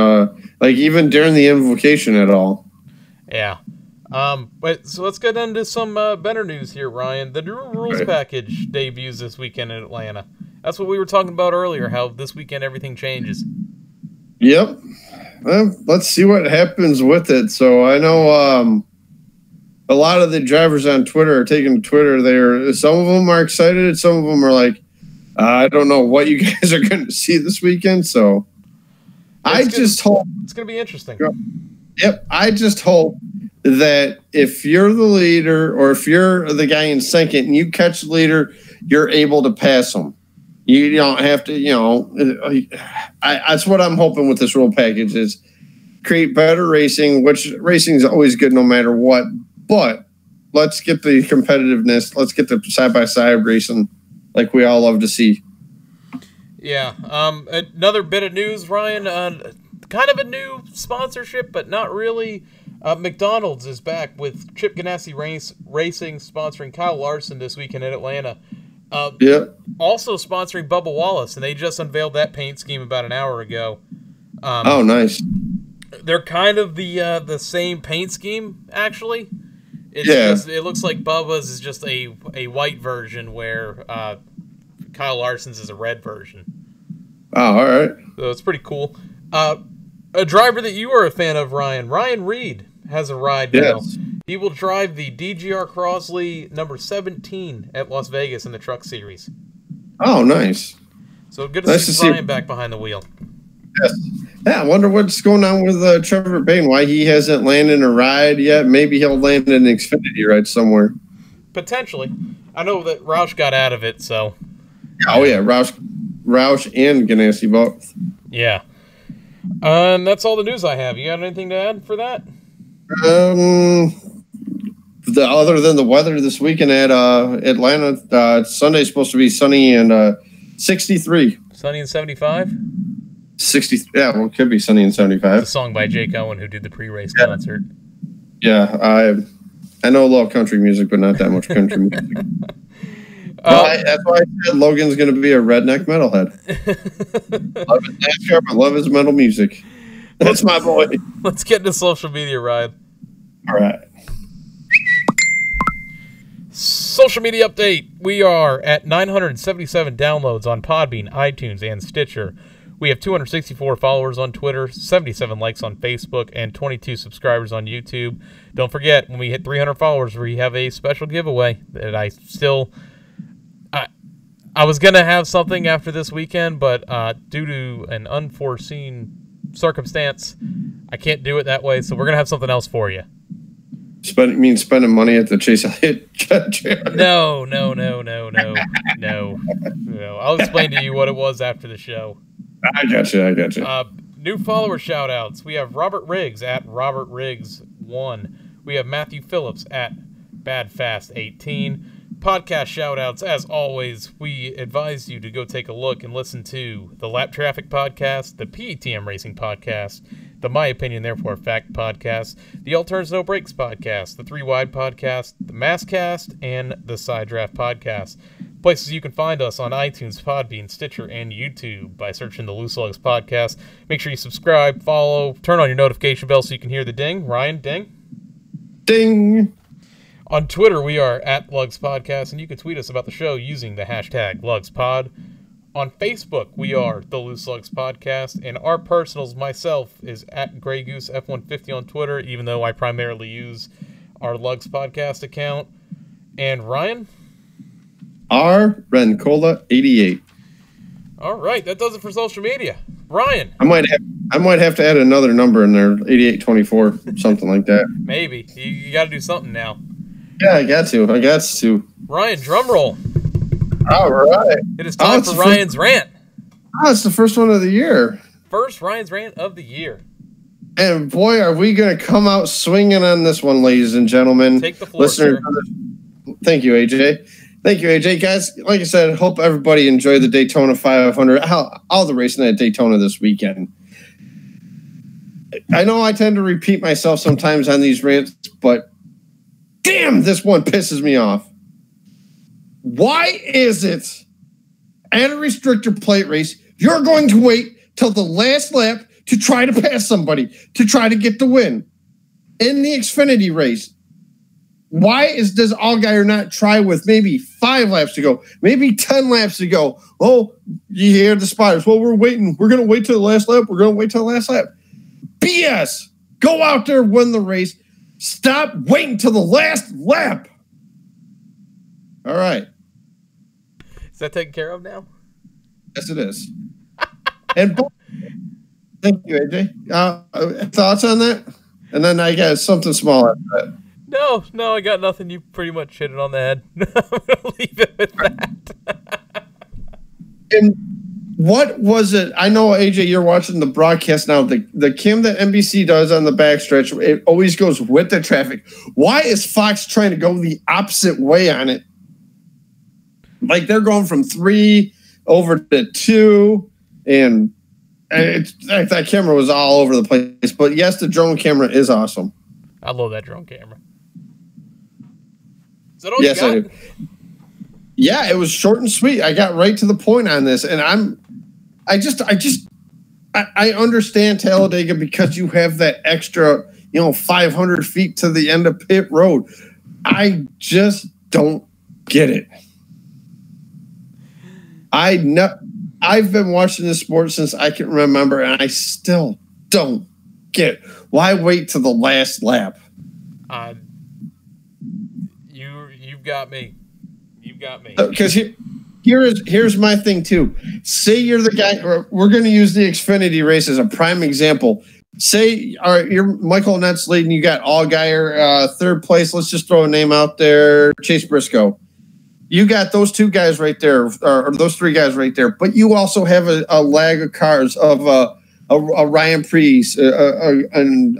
like even during the invocation at all. Yeah. But so let's get into some better news here, Ryan. The new rules package debuts this weekend in Atlanta. That's what we were talking about earlier, how this weekend everything changes. Yep. Well, let's see what happens with it. So I know a lot of the drivers on Twitter are taking to Twitter. Some of them are excited. Some of them are like, I don't know what you guys are going to see this weekend. So I just hope it's going to be interesting. Yep. I just hope that if you're the leader or if you're the guy in second and you catch the leader, you're able to pass them. You don't have to, that's what I'm hoping with this rule package is create better racing, which racing is always good no matter what. But let's get the competitiveness. Let's get the side-by-side racing like we all love to see. Yeah. Another bit of news, Ryan. Kind of a new sponsorship, but not really. McDonald's is back with Chip Ganassi Racing sponsoring Kyle Larson this weekend in Atlanta. Also sponsoring Bubba Wallace, and they just unveiled that paint scheme about an hour ago. Oh, nice. They're kind of the same paint scheme, actually. It looks like Bubba's is just a white version where Kyle Larson's is a red version. Oh, all right. So it's pretty cool. A driver that you are a fan of, Ryan Reed, has a ride now. He will drive the DGR Crosley number 17 at Las Vegas in the Truck Series. Oh, nice. So good to see Ryan back behind the wheel. Yes. Yeah, I wonder what's going on with Trevor Bayne, why he hasn't landed a ride yet. Maybe he'll land an Xfinity ride somewhere. Potentially. I know that Roush got out of it, so. Oh, yeah, Roush and Ganassi both. Yeah. And that's all the news I have. You got anything to add for that? Other than the weather this weekend at Atlanta, Sunday's supposed to be sunny and 63. Sunny and 75? 60. Yeah, well, it could be sunny and 75. It's a song by Jake Owen who did the pre-race concert. Yeah, I know a little country music, but not that much country music. That's why I said Logan's going to be a redneck metalhead. Love his NASCAR, but love his metal music. That's my boy. Let's get into social media, Ryan. All right. Social media update. We are at 977 downloads on Podbean, iTunes, and Stitcher. We have 264 followers on Twitter, 77 likes on Facebook, and 22 subscribers on YouTube. Don't forget, when we hit 300 followers, we have a special giveaway that I was going to have something after this weekend, but due to an unforeseen circumstance, I can't do it that way, so we're going to have something else for you. Spending money at the Chase Elliott? No. I'll explain to you what it was after the show. I got you. New follower shout-outs. We have Robert Riggs at Robert Riggs 1. We have Matthew Phillips at BadFast18. Podcast shout-outs, as always, we advise you to go take a look and listen to the Lap Traffic Podcast, the PETM Racing Podcast, the My Opinion Therefore Fact Podcast, the All Turns No Breaks Podcast, the 3 Wide Podcast, the Masscast, and the Side Draft Podcast. Places you can find us on iTunes, Podbean, Stitcher, and YouTube by searching the Loose Lugs Podcast. Make sure you subscribe, follow, turn on your notification bell so you can hear the ding. Ryan, ding. Ding. On Twitter, we are at Lugs Podcast, and you can tweet us about the show using the hashtag LugsPod. On Facebook, we are the Loose Lugs Podcast, and our personals, myself, is at Grey Goose F150 on Twitter, even though I primarily use our Lugs Podcast account. And Ryan? R. Rencola 88. All right, that does it for social media. Ryan? I might have to add another number in there, 8824, something like that. Maybe. You got to do something now. Yeah, I got to. Ryan, drum roll. All right. It is time for Ryan's rant. It's the first one of the year. First Ryan's rant of the year. And boy, are we going to come out swinging on this one, ladies and gentlemen. Take the floor, sir. Thank you, AJ. Guys, like I said, hope everybody enjoyed the Daytona 500, all the racing at Daytona this weekend. I know I tend to repeat myself sometimes on these rants, but damn, this one pisses me off. Why is it at a restrictor plate race, you're going to wait till the last lap to try to pass somebody, to try to get the win? In the Xfinity race, why does Allgaier not try with maybe 5 laps to go, maybe 10 laps to go? Oh, you hear the spotters. Well, we're waiting. We're going to wait till the last lap. We're going to wait till the last lap. BS. Go out there, win the race. Stop waiting till the last lap. All right. Is that taken care of now? Yes, it is. And thank you, AJ. Thoughts on that? And then I got something small after that. No, I got nothing. You pretty much hit it on the head. I'm going to leave it with that. And what was it? I know, AJ, you're watching the broadcast now. The Kim that NBC does on the backstretch, it always goes with the traffic. Why is Fox trying to go the opposite way on it? Like they're going from 3 over to 2, and that camera was all over the place. But yes, the drone camera is awesome. I love that drone camera. Is that all you got? I do. Yeah, it was short and sweet. I got right to the point on this, and I understand Talladega because you have that extra, 500 feet to the end of pit road. I just don't get it. I've been watching this sport since I can remember, and I still don't get it. Why wait to the last lap? You've got me. You've got me. Because here's my thing too. Say you're the guy. We're going to use the Xfinity race as a prime example. Say you're Michael Nett's leading. You got Allgaier third place. Let's just throw a name out there. Chase Briscoe. You got those 2 guys right there, or those 3 guys right there. But you also have a lag of cars of a Ryan Preece and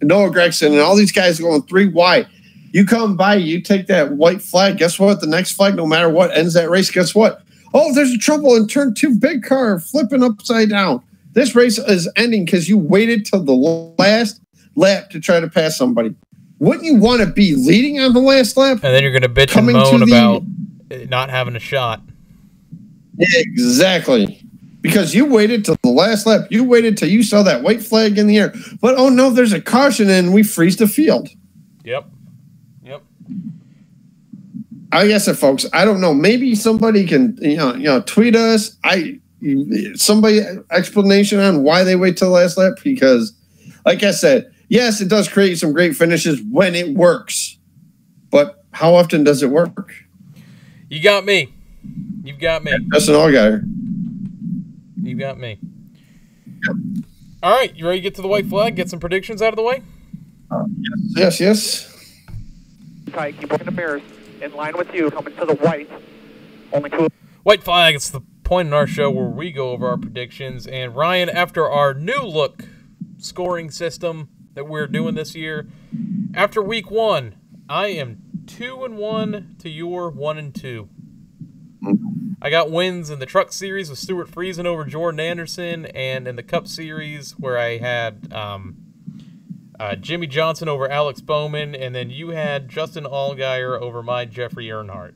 Noah Gregson and all these guys going 3 wide. You come by, you take that white flag. Guess what? The next flag, no matter what, ends that race. Guess what? Oh, there's a trouble in turn 2. Big car flipping upside down. This race is ending because you waited till the last lap to try to pass somebody. Wouldn't you want to be leading on the last lap? And then you're going to bitch and moan about not having a shot. Exactly. Because you waited till the last lap. You waited till you saw that white flag in the air. But, oh, no, there's a caution, and we freeze the field. Yep. I guess, folks, I don't know. Maybe somebody can, tweet us. Somebody explanation on why they wait till the last lap. Because, like I said, yes, it does create some great finishes when it works. But how often does it work? You got me. You've got me. That's an Allgaier. You got me. Yep. All right, you ready to get to the white flag? Get some predictions out of the way? Yes. Tight, keep looking the mirrors. In line with you, coming to the white. Only two. White flag, it's the point in our show where we go over our predictions. And Ryan, after our new look scoring system that we're doing this year, after week 1, I am 2-1 to your 1-2. I got wins in the Truck Series with Stuart Friesen over Jordan Anderson, and in the Cup Series where I had Jimmy Johnson over Alex Bowman, and then you had Justin Allgaier over my Jeffrey Earnhardt.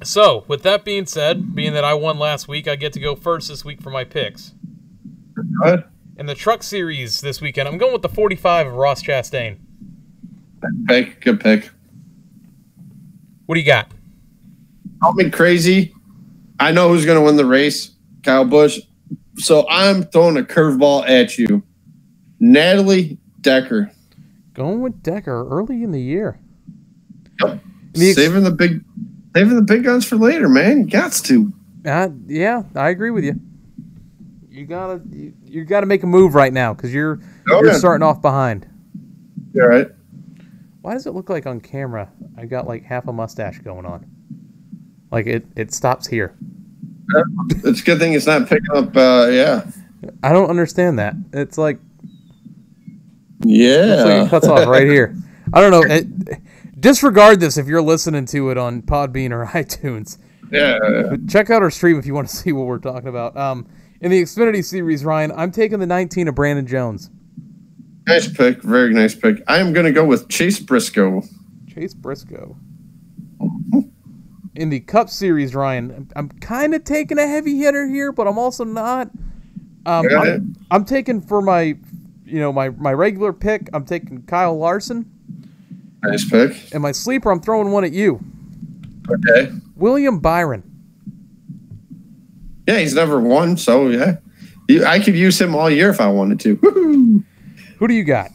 So, with that being said, being that I won last week, I get to go first this week for my picks. Good. In the Truck Series this weekend, I'm going with the 45 of Ross Chastain. Good pick. What do you got? Call me crazy. I know who's going to win the race, Kyle Busch. So I'm throwing a curveball at you. Natalie Decker. Going with Decker early in the year. Yep. Saving the big guns for later, man. You got to. Yeah, I agree with you. You gotta make a move right now because you're starting off behind. You're right. Why does it look like on camera I got like half a mustache going on? Like it stops here. It's a good thing it's not picking up. Yeah. I don't understand that. It's like it cuts off right here. I don't know. Disregard this if you're listening to it on Podbean or iTunes. Yeah. But check out our stream if you want to see what we're talking about. In the Xfinity Series, Ryan, I'm taking the 19 of Brandon Jones. Nice pick. Very nice pick. I am going to go with Chase Briscoe. Chase Briscoe. In the Cup Series, Ryan, I'm kind of taking a heavy hitter here, but I'm also not. I'm taking for my regular pick, I'm taking Kyle Larson. Nice pick. And my sleeper, I'm throwing one at you. Okay. William Byron. Yeah, he's never won, so yeah. I could use him all year if I wanted to. Woo-hoo. Who do you got?